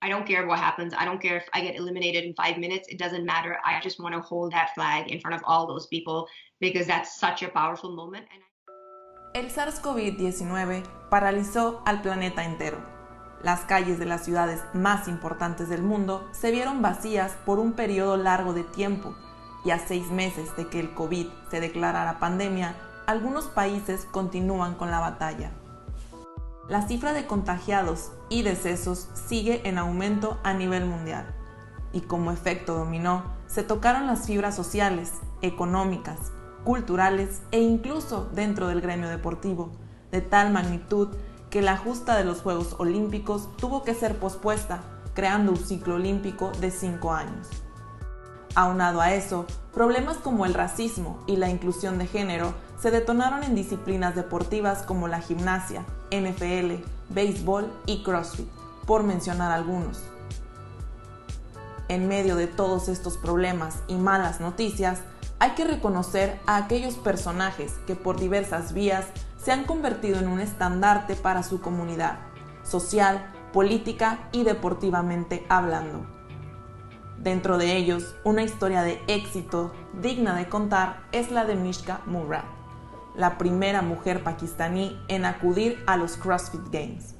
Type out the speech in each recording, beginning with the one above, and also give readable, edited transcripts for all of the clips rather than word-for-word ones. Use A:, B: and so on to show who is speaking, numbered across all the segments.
A: I don't care what happens. I don't care if I get eliminated in 5 minutes. It doesn't matter. I just want to hold that flag in front of all those people because that's such a powerful moment.
B: El SARS-CoV-19 paralizó al planeta entero. Las calles de las ciudades más importantes del mundo se vieron vacías por un periodo largo de tiempo, y a 6 meses de que el COVID se declarara pandemia, algunos países continúan con la batalla. La cifra de contagiados y decesos sigue en aumento a nivel mundial, y como efecto dominó, se tocaron las fibras sociales, económicas, culturales e incluso dentro del gremio deportivo, de tal magnitud que la justa de los Juegos Olímpicos tuvo que ser pospuesta, creando un ciclo olímpico de 5 años. Aunado a eso, problemas como el racismo y la inclusión de género se detonaron en disciplinas deportivas como la gimnasia, NFL, béisbol y CrossFit, por mencionar algunos. En medio de todos estos problemas y malas noticias, hay que reconocer a aquellos personajes que por diversas vías se han convertido en un estandarte para su comunidad, social, política y deportivamente hablando. Dentro de ellos, una historia de éxito digna de contar es la de Mishka Murad, la primera mujer pakistaní en acudir a los CrossFit Games.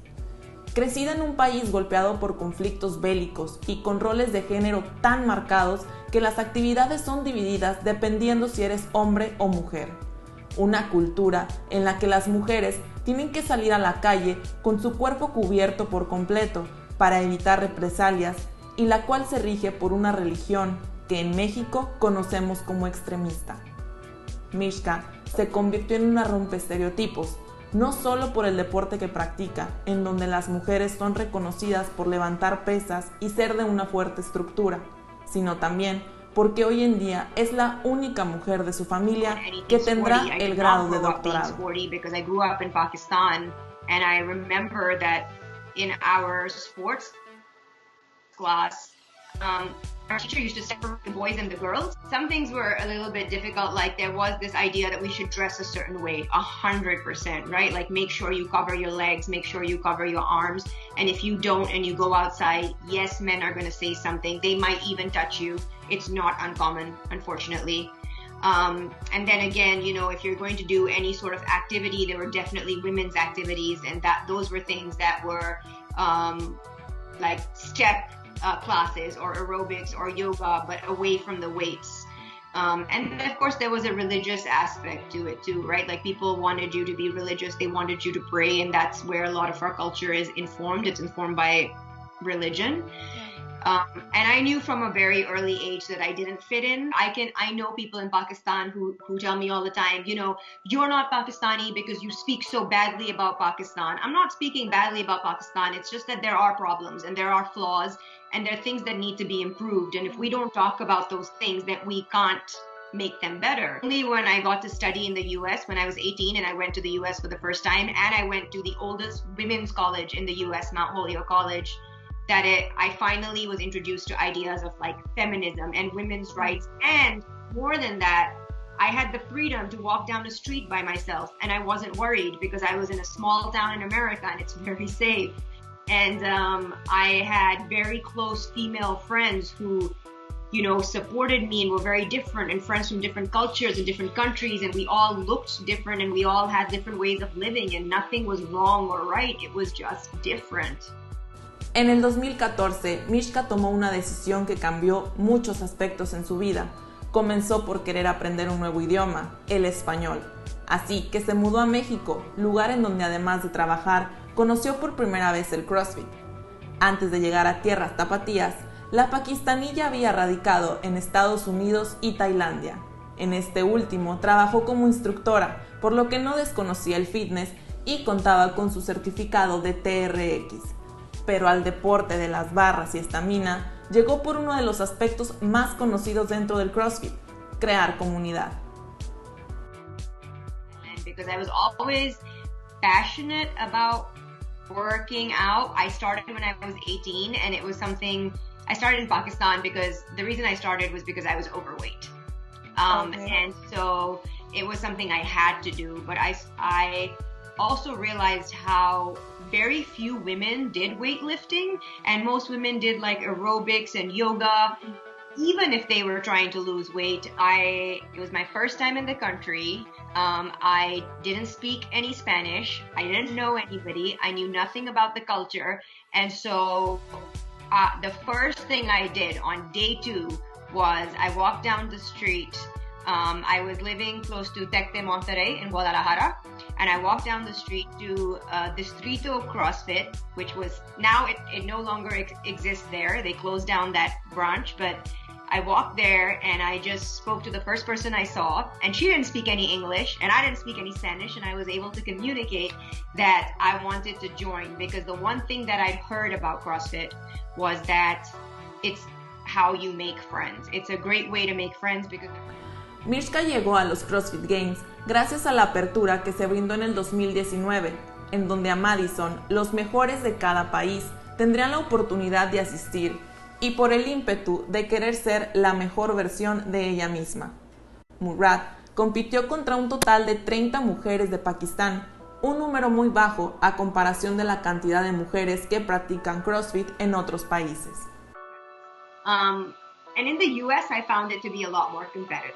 B: Crecida en un país golpeado por conflictos bélicos y con roles de género tan marcados que las actividades son divididas dependiendo si eres hombre o mujer. Una cultura en la que las mujeres tienen que salir a la calle con su cuerpo cubierto por completo para evitar represalias y la cual se rige por una religión que en México conocemos como extremista. Mishka se convirtió en una rompestereotipos, no solo por el deporte que practica, en donde las mujeres son reconocidas por levantar pesas y ser de una fuerte estructura, sino también porque hoy en día es la única mujer de su familia que tendrá el grado de doctorado.
A: Our teacher used to separate the boys and the girls. Some things were a little bit difficult, like there was this idea that we should dress a certain way, 100%, right? Like make sure you cover your legs, make sure you cover your arms, and if you don't and you go outside, yes, men are going to say something. They might even touch you. It's not uncommon, unfortunately. And then again, you know, if you're going to do any sort of activity, there were definitely women's activities, and those were things that were like step classes or aerobics or yoga, but away from the weights. And of course there was a religious aspect to it too, right? Like people wanted you to be religious, they wanted you to pray, and that's where a lot of our culture is informed. It's informed by religion. And I knew from a very early age that I didn't fit in. I know people in Pakistan who tell me all the time, you know, you're not Pakistani because you speak so badly about Pakistan. I'm not speaking badly about Pakistan. It's just that there are problems and there are flaws and there are things that need to be improved. And if we don't talk about those things, then we can't make them better. Only when I got to study in the US when I was 18 and I went to the US for the first time, and I went to the oldest women's college in the US, Mount Holyoke College, that I finally was introduced to ideas of like feminism and women's rights. And more than that, I had the freedom to walk down the street by myself, and I wasn't worried because I was in a small town in America and it's very safe. And I had very close female friends who, you know, supported me and were very different, and friends from different cultures and different countries, and we all looked different and we all had different ways of living, and nothing was wrong or right. It was just different.
B: En el 2014, Mishka tomó una decisión que cambió muchos aspectos en su vida. Comenzó por querer aprender un nuevo idioma, el español. Así que se mudó a México, lugar en donde además de trabajar, conoció por primera vez el CrossFit. Antes de llegar a tierras tapatías, la pakistaní ya había radicado en Estados Unidos y Tailandia. En este último trabajó como instructora, por lo que no desconocía el fitness y contaba con su certificado de TRX. Pero al deporte de las barras y estamina llegó por uno de los aspectos más conocidos dentro del CrossFit: crear comunidad.
A: Because I was always passionate about working out. I started when I was 18, and it was something I started in Pakistan because the reason I started was because I was overweight. And so it was something I had to do, but I also realized how very few women did weightlifting, and most women did like aerobics and yoga. Even if they were trying to lose weight, it was my first time in the country. I didn't speak any Spanish. I didn't know anybody. I knew nothing about the culture. And so the first thing I did on day 2 was I walked down the street. I was living close to Tecte, Monterrey in Guadalajara, and I walked down the street to Distrito CrossFit, which was now it no longer exists there. They closed down that branch, but I walked there and I just spoke to the first person I saw, and she didn't speak any English and I didn't speak any Spanish, and I was able to communicate that I wanted to join, because the one thing that I'd heard about CrossFit was that it's how you make friends. It's a great way to make friends because...
B: Mishka llegó a los CrossFit Games gracias a la apertura que se brindó en el 2019, en donde a Madison los mejores de cada país tendrían la oportunidad de asistir, y por el ímpetu de querer ser la mejor versión de ella misma. Murad compitió contra un total de 30 mujeres de Pakistán, un número muy bajo a comparación de la cantidad de mujeres que practican CrossFit en otros países.
A: And in the US, I found it to be a lot more competitive.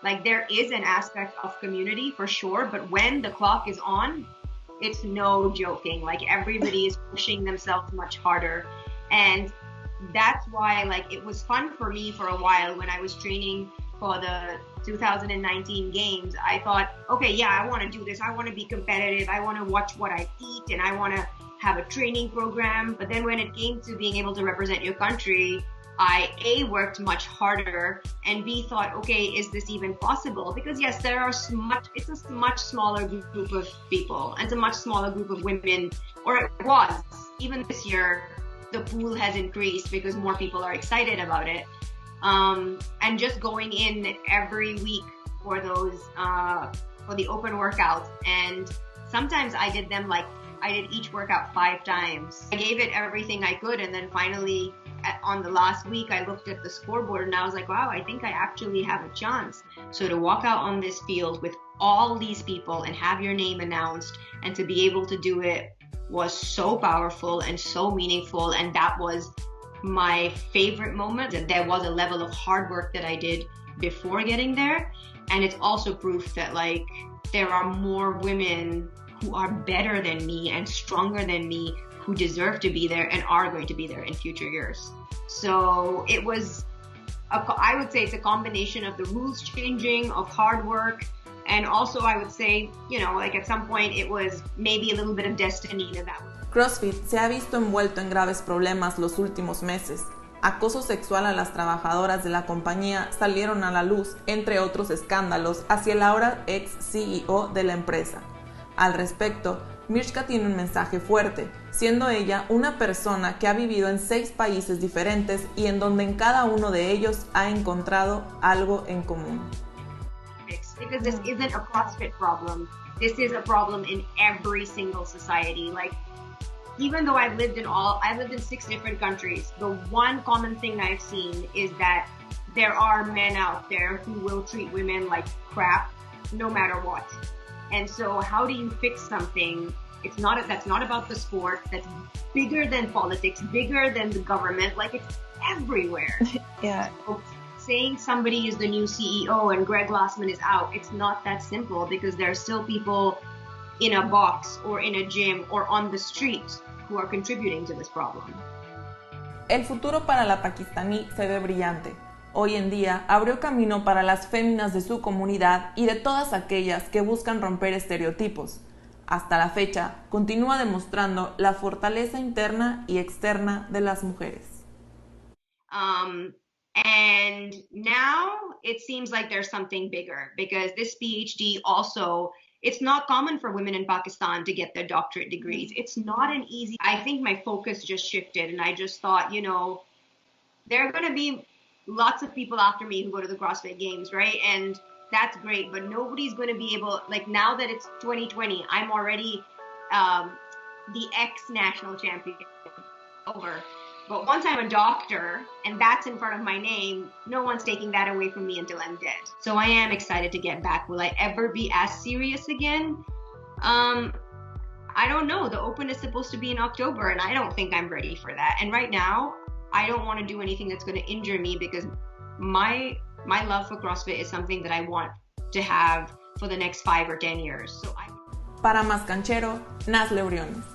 A: Like, there is an aspect of community for sure, but when the clock is on, it's no joking. Like, everybody is pushing themselves much harder. And that's why, like, it was fun for me for a while when I was training for the 2019 games. I thought, okay, yeah, I want to do this. I want to be competitive. I want to watch what I eat, and I want to have a training program. But then when it came to being able to represent your country, I A, worked much harder, and B, thought, okay, is this even possible? Because yes, it's a much smaller group of people, and it's a much smaller group of women, or it was. Even this year, the pool has increased because more people are excited about it. And just going in every week for those, for the open workouts, and sometimes I did each workout 5 times. I gave it everything I could, and then finally, on the last week, I looked at the scoreboard and I was like, wow, I think I actually have a chance. So to walk out on this field with all these people and have your name announced and to be able to do it was so powerful and so meaningful. And that was my favorite moment. And there was a level of hard work that I did before getting there. And it's also proof that, like, there are more women who are better than me and stronger than me who deserve to be there and are going to be there in future years. So it was, I would say it's a combination of the rules changing, of hard work, and also I would say, you know, like at some point it was maybe a little bit of destiny to that.
B: CrossFit se ha visto envuelto en graves problemas los últimos meses. Acoso sexual a las trabajadoras de la compañía salieron a la luz, entre otros escándalos, hacia el ahora ex CEO de la empresa. Al respecto, Mishka tiene un mensaje fuerte, siendo ella una persona que ha vivido en 6 países diferentes y en donde en cada uno de ellos ha encontrado algo en común.
A: Because this isn't a CrossFit problem. This is a problem in every single society. Like, even though I've lived in 6 different countries, the one common thing I've seen is that there are men out there who will treat women like crap, no matter what. And so how do you fix something? That's not about the sport, that's bigger than politics, bigger than the government, like it's everywhere.
C: Yeah.
A: So saying somebody is the new CEO and Greg Glassman is out, it's not that simple, because there are still people in a box or in a gym or on the street who are contributing to this problem.
B: El futuro para la pakistaní se ve brillante. Hoy en día abrió camino para las féminas de su comunidad y de todas aquellas que buscan romper estereotipos. Hasta la fecha, continúa demostrando la fortaleza interna y externa de las mujeres.
A: And now it seems like there's something bigger, because this PhD also, it's not common for women in Pakistan to get their doctorate degrees. It's not an easy, I think my focus just shifted, and I just thought, you know, there are going to be lots of people after me who go to the CrossFit Games, right? And that's great, but nobody's going to be able, like, now that it's 2020, I'm already the ex-national champion over. But once I'm a doctor and that's in front of my name, no one's taking that away from me until I'm dead. So I am excited to get back. Will I ever be as serious again? I don't know. The Open is supposed to be in October, and I don't think I'm ready for that. And right now, I don't want to do anything that's going to injure me, because my love for CrossFit is something that I want to have for the next 5 or 10 years.
B: Para Más Canchero, Nazle Briones.